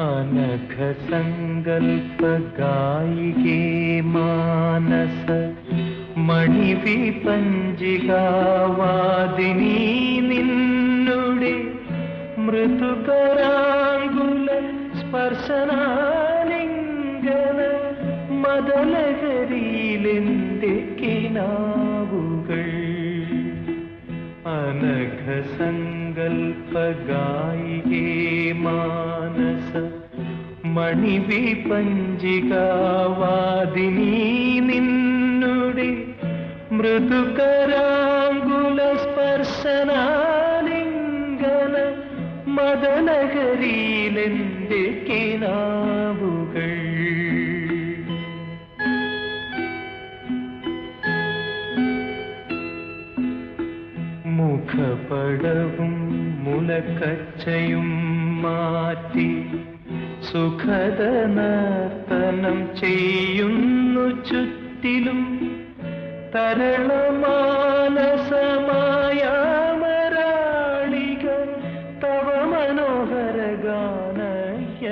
അനഘ സങ്കൽപ്പ ഗായികേ മാനസ മണിവിപഞ്ചികാവാദിനി നിന്നുടെ മൃദുകരാങ്കുല സ്പർശനാലിംഗന മദലഹരിയിലെന്റെ കിനാവുകൾ. അനഘ സങ്കൽപ്പ ഗായികേ മാനസ മണിവിപഞ്ചികാവാദിനി നിന്നുടെ മൃദുകരാങ്കുല സ്പർശനാലിംഗന മദനഗരിയിലെന്റെ കിനാവുകൾ. മുഖപടവും മുലക്കച്ചയും മാറ്റി സുഖദ നർത്തനം ചെയ്യുന്നു ചുറ്റിലും തരളമാനസമായ മരാളിക തവ മനോഹര ഗാനയമുനയിൽ.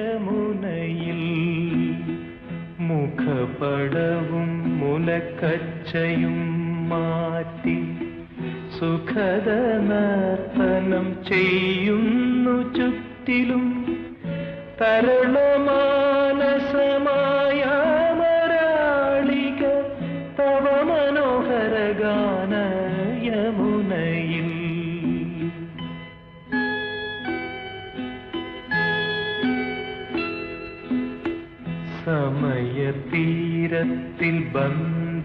മുഖപടവും മുലക്കച്ചയും മാറ്റി സുഖദ നർത്തനം ചെയ്യുന്നു ചുറ്റിലും തരളമാനസമായ മരാളിക തവ മനോഹര ഗാനയമുനയിൽ. സമയതീരത്തിൽ ബന്ധനമില്ലാതെ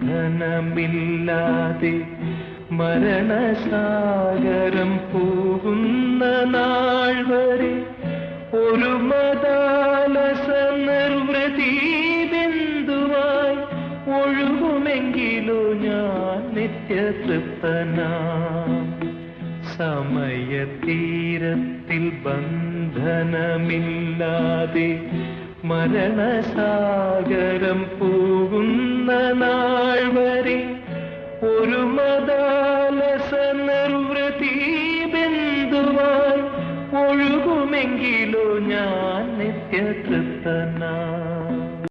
മരണസാഗരം പോകുന്ന നാൾ വരെ ഒരു മദാലസ നിർവൃതി ബിന്ദുവായി ഒഴുകുമെങ്കിലോ ഞാൻ നിത്യതൃപ്തനാം. സമയതീരത്തിൽ ബന്ധനമില്ലാതെ മരണസാഗരം പോകുന്ന നാൾ വരെ ഒരു മദാലസ നിർവൃതി ബിന്ദുവായി ഒഴുകുമെങ്കിലോ ഞാൻ നിത്യതൃപ്തനാം.